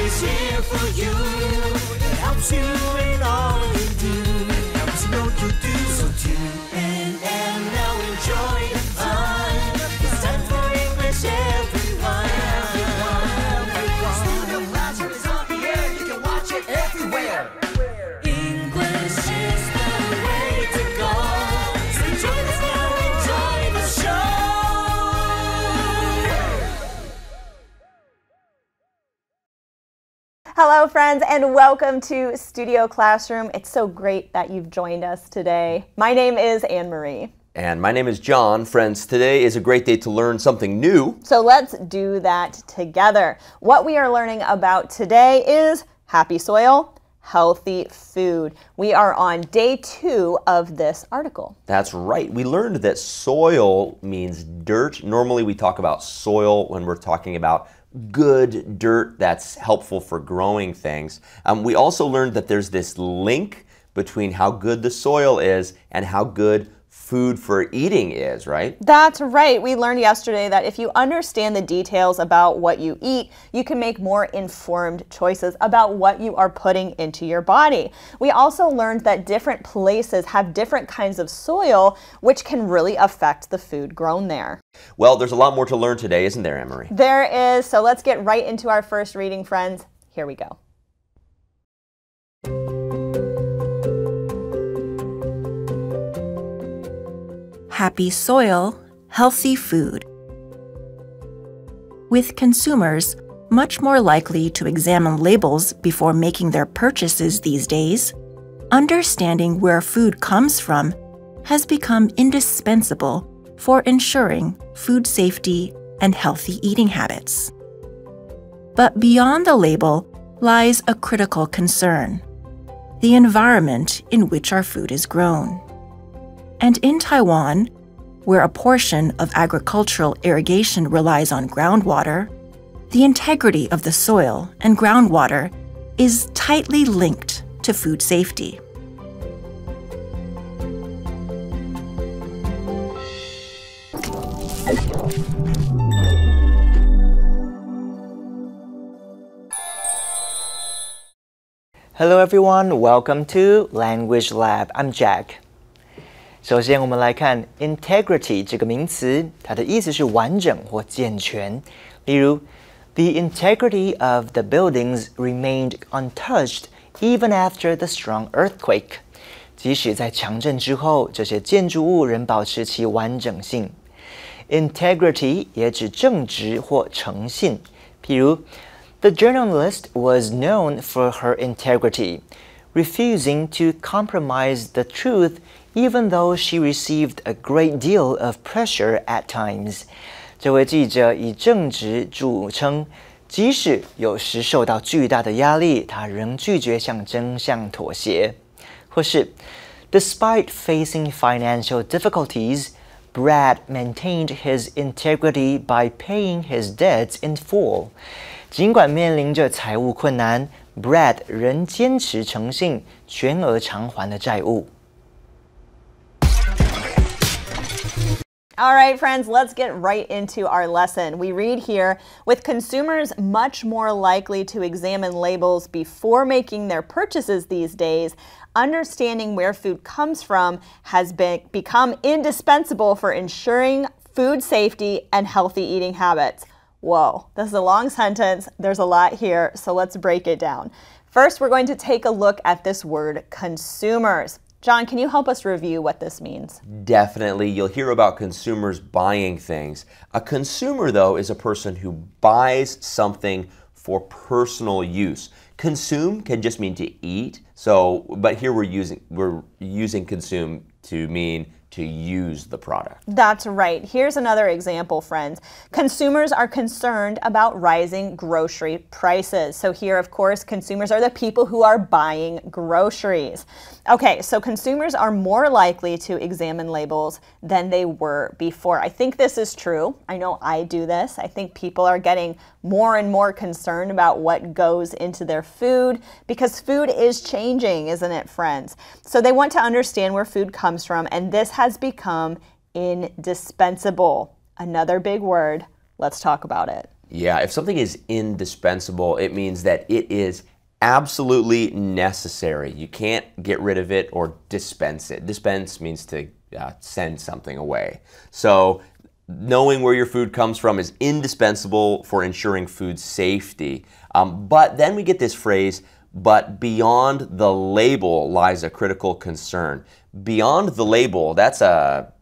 is here for you. It helps you in all you do. It helps you know you do. So tune in and now enjoy the fun. It's time for English, everyone. Studio Classroom is on the air. You can watch it everywhere. English is the way to go. So join us now, enjoy the show. Hello friends and welcome to Studio Classroom. It's so great that you've joined us today. My name is Anne-Marie. And my name is John. Friends, today is a great day to learn something new. So let's do that together. What we are learning about today is happy soil, healthy food. We are on day 2 of this article. That's right. We learned that soil means dirt. Normally we talk about soil when we're talking about good dirt that's helpful for growing things. We also learned that there's this link between how good the soil is and how good food for eating is, right? That's right. We learned yesterday that if you understand the details about what you eat, you can make more informed choices about what you are putting into your body. We also learned that different places have different kinds of soil, which can really affect the food grown there. Well, there's a lot more to learn today, isn't there, Anne-Marie? There is. So let's get right into our first reading, friends. Here we go. Happy soil, healthy food. With consumers much more likely to examine labels before making their purchases these days, understanding where food comes from has become indispensable for ensuring food safety and healthy eating habits. But beyond the label lies a critical concern: the environment in which our food is grown. And in Taiwan, where a portion of agricultural irrigation relies on groundwater, the integrity of the soil and groundwater is tightly linked to food safety. Hello everyone, welcome to Language Lab. I'm Jack. 首先我们来看 integrity 这个名词，它的意思是完整或健全。例如 The integrity of the buildings remained untouched even after the strong earthquake. 即使在强震之后，这些建筑物仍保持其完整性。Integrity 也指正直或诚信。譬如 The journalist was known for her integrity, refusing to compromise the truth even though she received a great deal of pressure at times. 这位记者以正直著称，即使有时受到巨大的压力，他仍拒绝向真相妥协。或是 Despite facing financial difficulties, Brad maintained his integrity by paying his debts in full. 尽管面临着财务困难 ，Brad 仍坚持诚信，全额偿还了债务。All right, friends, let's get right into our lesson. We read here, with consumers much more likely to examine labels before making their purchases these days, understanding where food comes from has become indispensable for ensuring food safety and healthy eating habits. Whoa, this is a long sentence. There's a lot here, so let's break it down. First, we're going to take a look at this word, consumers. John, can you help us review what this means? Definitely. You'll hear about consumers buying things. A consumer, though, is a person who buys something for personal use. Consume can just mean to eat. But here we're using consume to mean to use the product. That's right. Here's another example, friends. Consumers are concerned about rising grocery prices. So here, of course, consumers are the people who are buying groceries. Okay, so consumers are more likely to examine labels than they were before. I think this is true. I know I do this. I think people are getting more and more concerned about what goes into their food because food is changing, isn't it, friends? So they want to understand where food comes from, and this has become indispensable. Another big word. Let's talk about it. Yeah, if something is indispensable, it means that it is absolutely necessary. You can't get rid of it or dispense it. Dispense means to send something away. So knowing where your food comes from is indispensable for ensuring food safety. But then we get this phrase, but beyond the label lies a critical concern. Beyond the label, that's a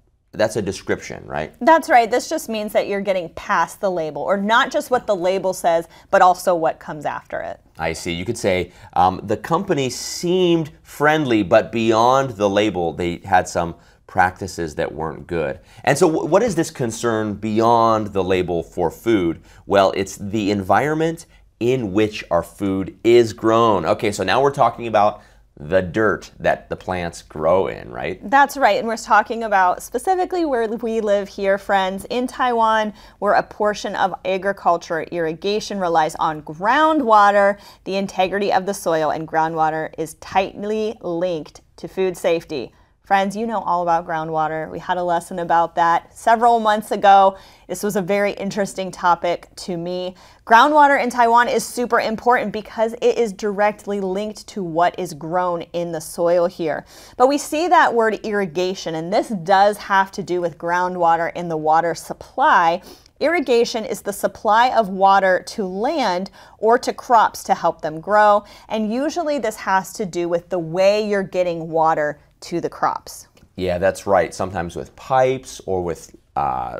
description, right? That's right. This just means that you're getting past the label, or not just what the label says, but also what comes after it. I see. You could say the company seemed friendly, but beyond the label, they had some practices that weren't good. And so what is this concern beyond the label for food? Well, it's the environment in which our food is grown. Okay, so now we're talking about the dirt that the plants grow in, right? That's right, and we're talking about specifically where we live here, friends, in Taiwan, where a portion of agriculture irrigation relies on groundwater. The integrity of the soil and groundwater is tightly linked to food safety. Friends, you know all about groundwater. We had a lesson about that several months ago. This was a very interesting topic to me. Groundwater in Taiwan is super important because it is directly linked to what is grown in the soil here. But we see that word irrigation, and this does have to do with groundwater in the water supply. Irrigation is the supply of water to land or to crops to help them grow, and usually this has to do with the way you're getting water to the crops. Yeah, that's right. Sometimes with pipes or with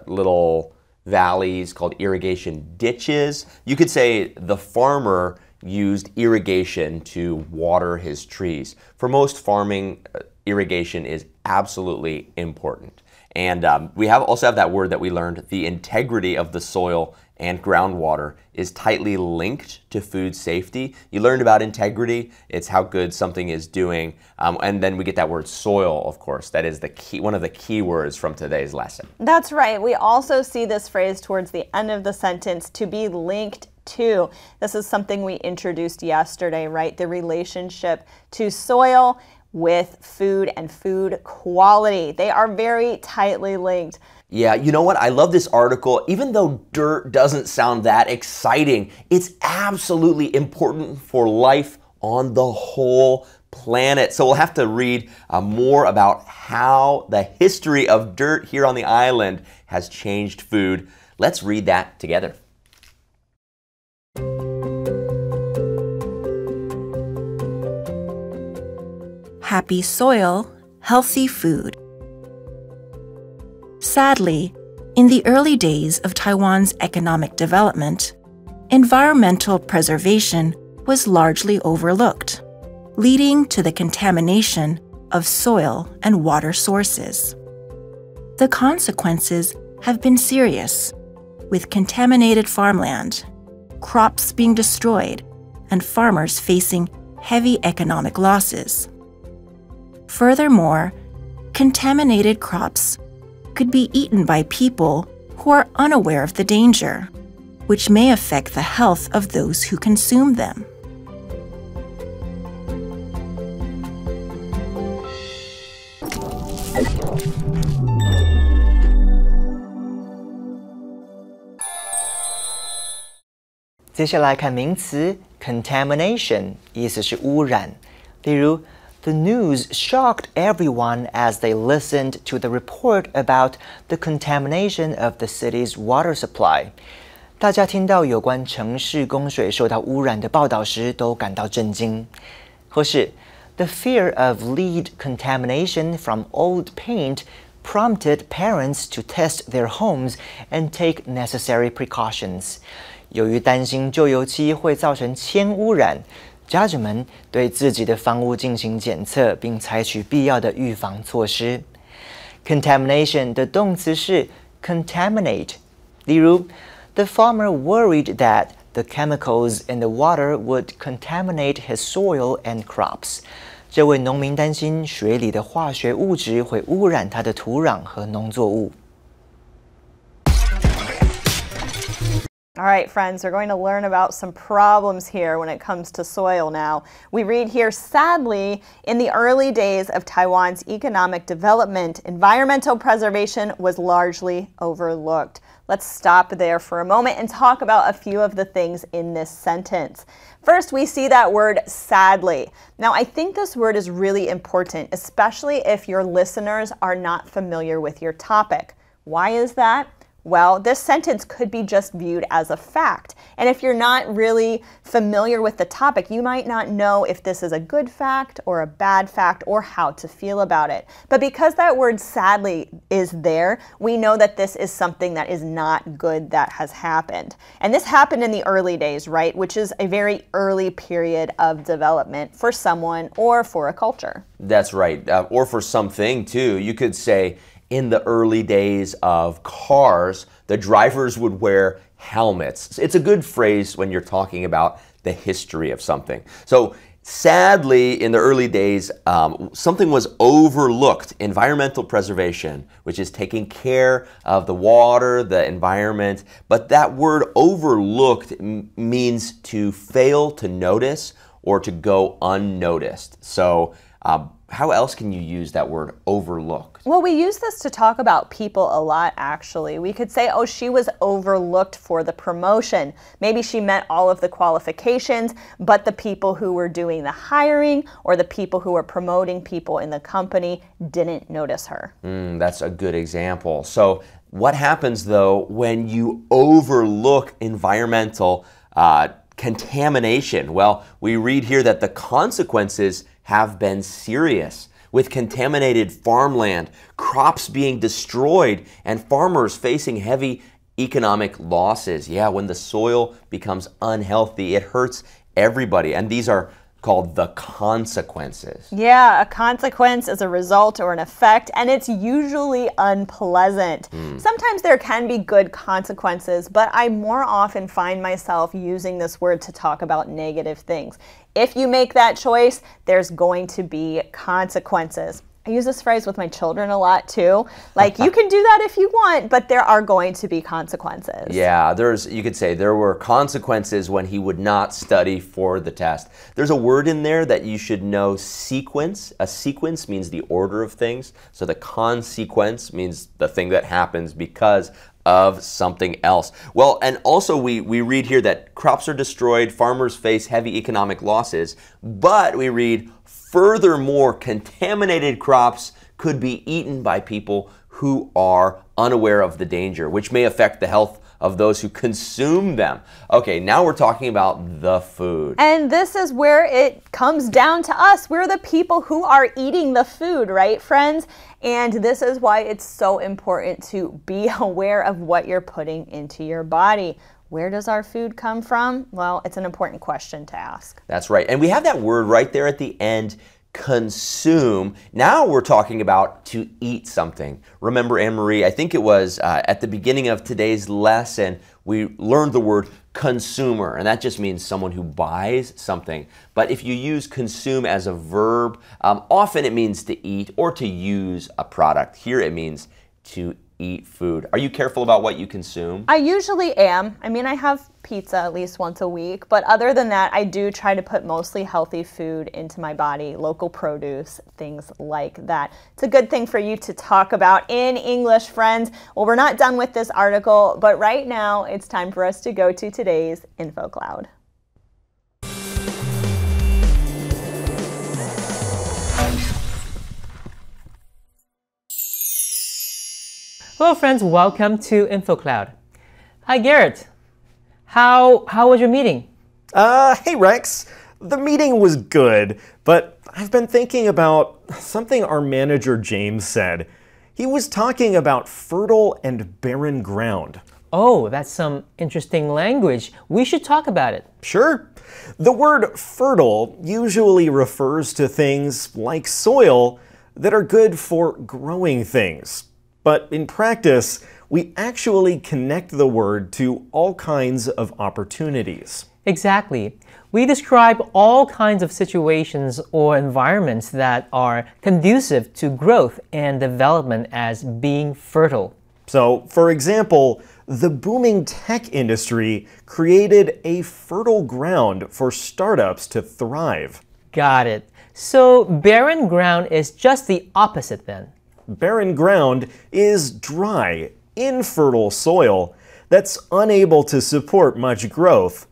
little valleys called irrigation ditches. You could say the farmer used irrigation to water his trees. For most farming, irrigation is absolutely important. And we also have that word that we learned, the integrity of the soil and groundwater is tightly linked to food safety. You learned about integrity. It's how good something is doing. And then we get that word soil, of course. That is the key, one of the key words from today's lesson. That's right. We also see this phrase towards the end of the sentence, to be linked to. This is something we introduced yesterday, right? The relationship to soil with food and food quality. They are very tightly linked. Yeah, you know what? I love this article. Even though dirt doesn't sound that exciting, it's absolutely important for life on the whole planet. So we'll have to read more about how the history of dirt here on the island has changed food. Let's read that together. Happy soil, healthy food. Sadly, in the early days of Taiwan's economic development, environmental preservation was largely overlooked, leading to the contamination of soil and water sources. The consequences have been serious, with contaminated farmland, crops being destroyed, and farmers facing heavy economic losses. Furthermore, contaminated crops could be eaten by people who are unaware of the danger, which may affect the health of those who consume them. "接下来看名词 contamination， 意思是污染。例如 The news shocked everyone as they listened to the report about the contamination of the city's water supply. 大家听到有关城市供水受到污染的报道时，都感到震惊。或是 The fear of lead contamination from old paint prompted parents to test their homes and take necessary precautions. 由于担心旧油漆会造成铅污染，家长们对自己的房屋进行检测，并采取必要的预防措施。Contamination 的动词是 contaminate， 例如 The farmer worried that the chemicals in the water would contaminate his soil and crops. 这位农民担心水里的化学物质会污染他的土壤和农作物。All right, friends, we're going to learn about some problems here when it comes to soil now. We read here, sadly, in the early days of Taiwan's economic development, environmental preservation was largely overlooked. Let's stop there for a moment and talk about a few of the things in this sentence. First, we see that word sadly. Now, I think this word is really important, especially if your listeners are not familiar with your topic. Why is that? Well, this sentence could be just viewed as a fact. And if you're not really familiar with the topic, you might not know if this is a good fact or a bad fact or how to feel about it. But because that word sadly is there, we know that this is something that is not good that has happened. And this happened in the early days, right? Which is a very early period of development for someone or for a culture. That's right. Or for something too. You could say, in the early days of cars, the drivers would wear helmets. It's a good phrase when you're talking about the history of something. So sadly, in the early days, something was overlooked. Environmental preservation, which is taking care of the water, the environment. But that word overlooked means to fail to notice or to go unnoticed. So how else can you use that word overlooked? Well, we use this to talk about people a lot, actually. We could say, oh, she was overlooked for the promotion. Maybe she met all of the qualifications, but the people who were doing the hiring or the people who were promoting people in the company didn't notice her. That's a good example. So what happens, though, when you overlook environmental contamination? Well, we read here that the consequences have been serious, with contaminated farmland, crops being destroyed, and farmers facing heavy economic losses. Yeah, when the soil becomes unhealthy, it hurts everybody, and these are called the consequences. Yeah, a consequence is a result or an effect, and it's usually unpleasant. Sometimes there can be good consequences, but I more often find myself using this word to talk about negative things. If you make that choice, there's going to be consequences. I use this phrase with my children a lot too. Like, you can do that if you want, but there are going to be consequences. Yeah, you could say there were consequences when he would not study for the test. There's a word in there that you should know, sequence. A sequence means the order of things. So the consequence means the thing that happens because of something else. Well, and also we read here that crops are destroyed, farmers face heavy economic losses, but we read, furthermore, contaminated crops could be eaten by people who are unaware of the danger, which may affect the health of those who consume them. Okay, now we're talking about the food. And this is where it comes down to us. We're the people who are eating the food, right, friends? And this is why it's so important to be aware of what you're putting into your body. Where does our food come from? Well, it's an important question to ask. That's right. And we have that word right there at the end, consume. Now we're talking about to eat something. Remember, Anne-Marie, I think it was at the beginning of today's lesson, we learned the word consumer, and that just means someone who buys something. But if you use consume as a verb, often it means to eat or to use a product. Here it means to eat food. Are you careful about what you consume? I usually am. I mean, I have pizza at least once a week, but other than that, I do try to put mostly healthy food into my body, local produce, things like that. It's a good thing for you to talk about in English, friends. Well, we're not done with this article, but right now it's time for us to go to today's Info Cloud. Hello friends, welcome to InfoCloud. Hi Garrett, how was your meeting? Hey Rex, the meeting was good, but I've been thinking about something our manager James said. He was talking about fertile and barren ground. Oh, that's some interesting language. We should talk about it. Sure. The word fertile usually refers to things like soil that are good for growing things. But in practice, we actually connect the word to all kinds of opportunities. Exactly. We describe all kinds of situations or environments that are conducive to growth and development as being fertile. So, for example, the booming tech industry created a fertile ground for startups to thrive. Got it. So barren ground is just the opposite then. Barren ground is dry, infertile soil that's unable to support much growth.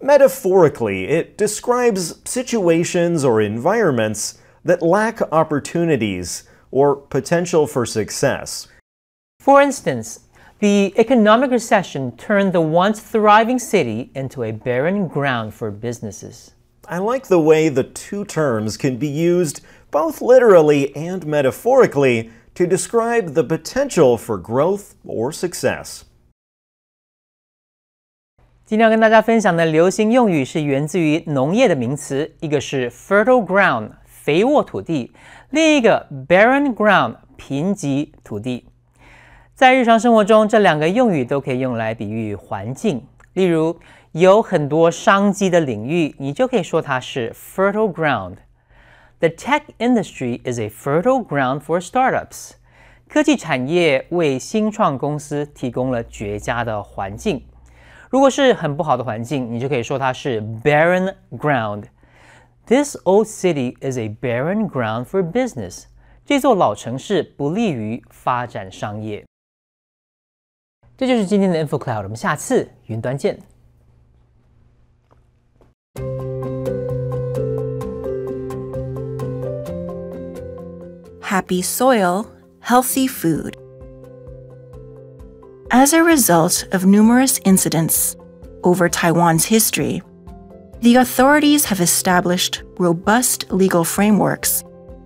Metaphorically, it describes situations or environments that lack opportunities or potential for success. For instance, the economic recession turned the once thriving city into a barren ground for businesses. I like the way the two terms can be used both literally and metaphorically to describe the potential for growth or success. 今天要跟大家分享的流行用语是源自于农业的名词，一个是 fertile ground 肥沃土地，另一个 barren ground 贫瘠土地。在日常生活中，这两个用语都可以用来比喻环境。例如，有很多商机的领域，你就可以说它是 fertile ground。The tech industry is a fertile ground for startups. 科技产业为新创公司提供了绝佳的环境。如果是很不好的环境，你就可以说它是 barren ground. This old city is a barren ground for business. 这座老城市不利于发展商业。这就是今天的 InfoCloud， 我们下次云端见。Happy soil, healthy food. As a result of numerous incidents over Taiwan's history, the authorities have established robust legal frameworks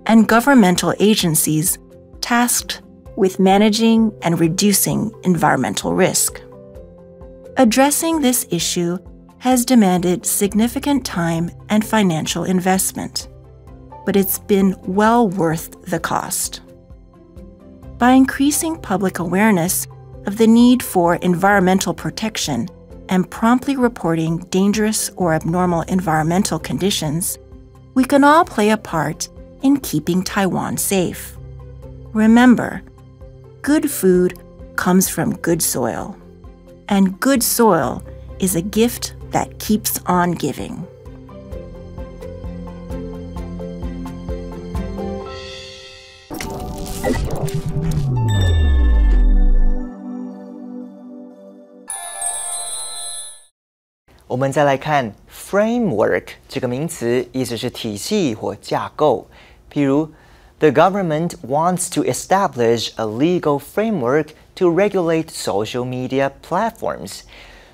and governmental agencies tasked with managing and reducing environmental risk. Addressing this issue has demanded significant time and financial investment, but it's been well worth the cost. By increasing public awareness of the need for environmental protection and promptly reporting dangerous or abnormal environmental conditions, we can all play a part in keeping Taiwan safe. Remember, good food comes from good soil, and good soil is a gift that keeps on giving. “我们再来看 framework 这个名词，意思是体系或架构。譬如 The government wants to establish a legal framework to regulate social media platforms.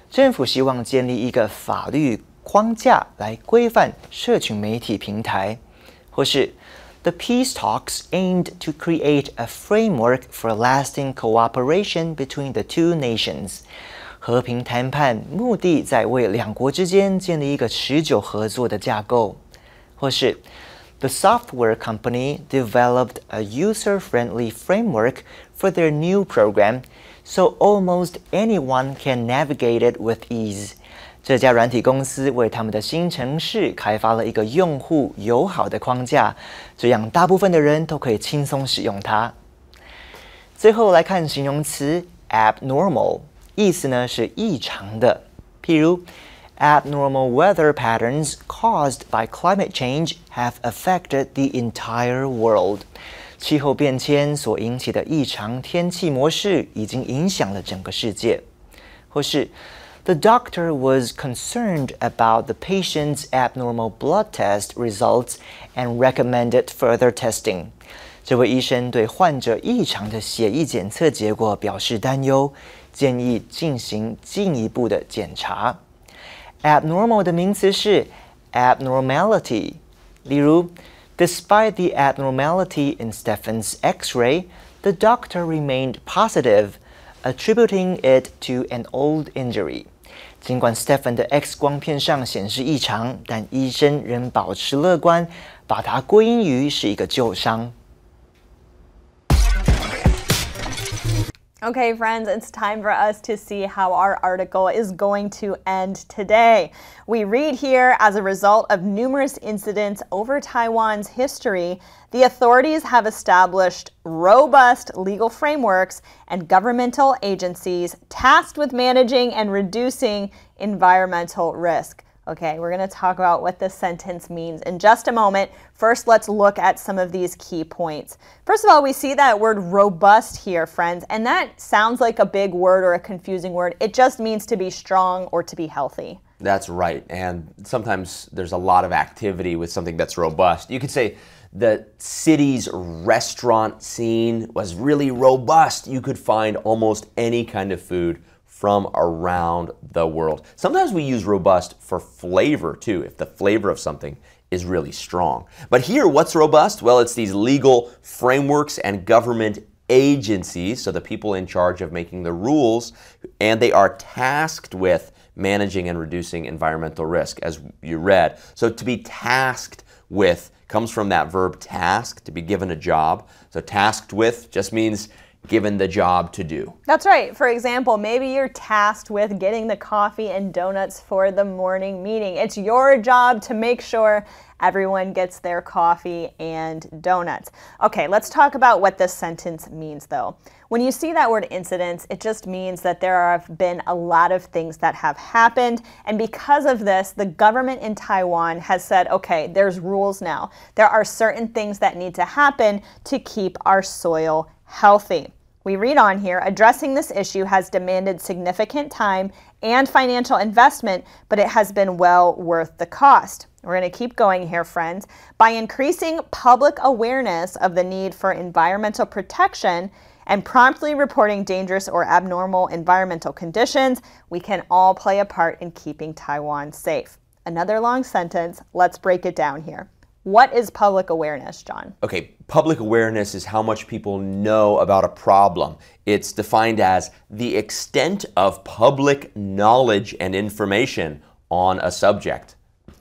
政府希望建立一个法律框架来规范社群媒体平台。或是 The peace talks aimed to create a framework for lasting cooperation between the two nations. 和平谈判目的在为两国之间建立一个持久合作的架构。或是The software company developed a user-friendly framework for their new program, so almost anyone can navigate it with ease. 这家软体公司为他们的新程式开发了一个用户友好的框架，这样大部分的人都可以轻松使用它。最后来看形容词 abnormal， 意思呢是异常的，譬如Abnormal weather patterns caused by climate change have affected the entire world. 气候变迁所引起的异常天气模式已经影响了整个世界。或是 The doctor was concerned about the patient's abnormal blood test results and recommended further testing. 这位医生对患者异常的血液检测结果表示担忧，建议进行进一步的检查。Abnormal 的名词是 abnormality， 例如 Despite the abnormality in Stefan's X-ray, the doctor remained positive, attributing it to an old injury. 尽管 Stefan 的 X 光片上显示异常，但医生仍保持乐观，把它归因于是一个旧伤。Okay, friends, it's time for us to see how our article is going to end today. We read here, as a result of numerous incidents over Taiwan's history, the authorities have established robust legal frameworks and governmental agencies tasked with managing and reducing environmental risk. Okay, we're going to talk about what this sentence means in just a moment. First, let's look at some of these key points. First of all, we see that word robust here, friends, and that sounds like a big word or a confusing word. It just means to be strong or to be healthy. That's right, and sometimes there's a lot of activity with something that's robust. You could say the city's restaurant scene was really robust. You could find almost any kind of food from around the world. Sometimes we use robust for flavor too, if the flavor of something is really strong. But here, what's robust? Well, it's these legal frameworks and government agencies, so the people in charge of making the rules, and they are tasked with managing and reducing environmental risk, as you read. So to be tasked with comes from that verb task, to be given a job. So tasked with just means given the job to do. That's right. For example, maybe you're tasked with getting the coffee and donuts for the morning meeting. It's your job to make sure everyone gets their coffee and donuts. Okay, let's talk about what this sentence means though. When you see that word incidents, it just means that there have been a lot of things that have happened, and because of this, the government in Taiwan has said, okay, there's rules now. There are certain things that need to happen to keep our soil healthy. We read on here, addressing this issue has demanded significant time and financial investment, but it has been well worth the cost. We're going to keep going here, friends. By increasing public awareness of the need for environmental protection and promptly reporting dangerous or abnormal environmental conditions, we can all play a part in keeping Taiwan safe. Another long sentence. Let's break it down here. What is public awareness, John? Okay, public awareness is how much people know about a problem. It's defined as the extent of public knowledge and information on a subject.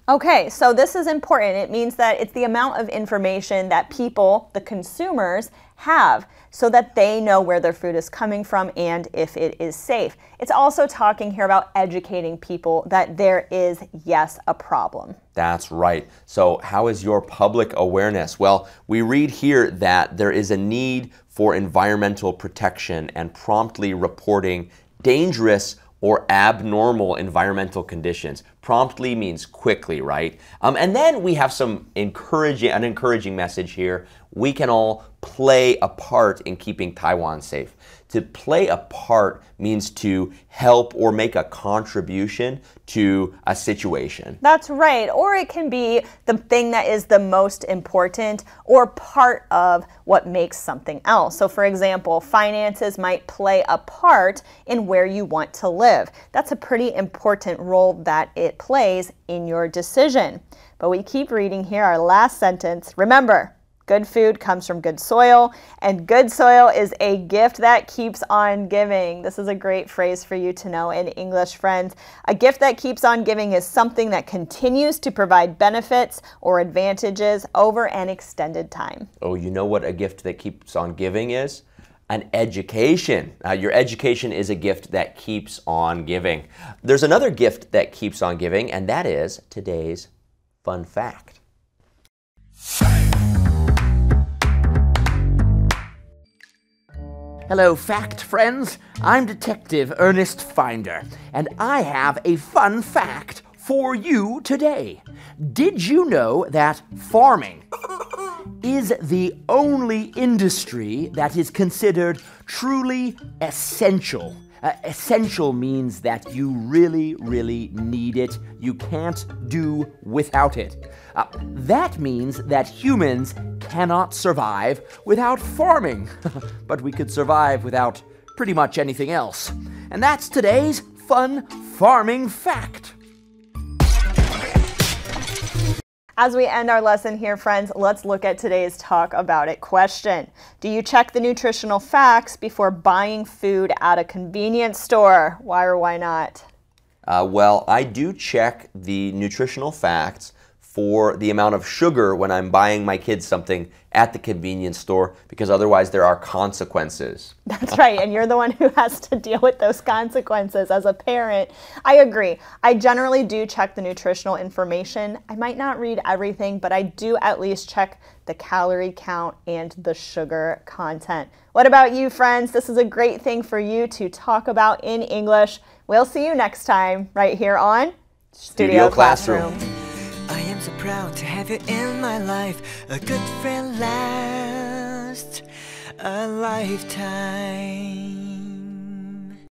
Okay, so this is important. It means that it's the amount of information that people, the consumers, have so that they know where their food is coming from and if it is safe. It's also talking here about educating people that there is, yes, a problem. That's right. So how is your public awareness? Well, we read here that there is a need for environmental protection and promptly reporting dangerous or abnormal environmental conditions. Promptly means quickly, right? And then we have an encouraging message here. We can all play a part in keeping Taiwan safe. To play a part means to help or make a contribution to a situation. That's right. Or it can be the thing that is the most important or part of what makes something else. So for example, finances might play a part in where you want to live. That's a pretty important role that it plays in your decision. But we keep reading here, our last sentence. Remember, good food comes from good soil, and good soil is a gift that keeps on giving. This is a great phrase for you to know in English, friends. A gift that keeps on giving is something that continues to provide benefits or advantages over an extended time. Oh, you know what a gift that keeps on giving is? An education. Your education is a gift that keeps on giving. There's another gift that keeps on giving, and that is today's fun fact. Hello, fact friends. I'm Detective Ernest Finder, and I have a fun fact for you today. Did you know that farming is the only industry that is considered truly essential? Essential means that you really, really need it. You can't do without it. That means that humans cannot survive without farming, but we could survive without pretty much anything else. And that's today's fun farming fact. As we end our lesson here, friends, let's look at today's Talk About It question. Do you check the nutritional facts before buying food at a convenience store? Why or why not? Well, I do check the nutritional facts for the amount of sugar when I'm buying my kids something at the convenience store, because otherwise there are consequences. That's right, and you're the one who has to deal with those consequences as a parent. I agree. I generally do check the nutritional information. I might not read everything, but I do at least check the calorie count and the sugar content. What about you, friends? This is a great thing for you to talk about in English. We'll see you next time right here on Studio Classroom. I am so proud to have you in my life. A good friend lasts a lifetime.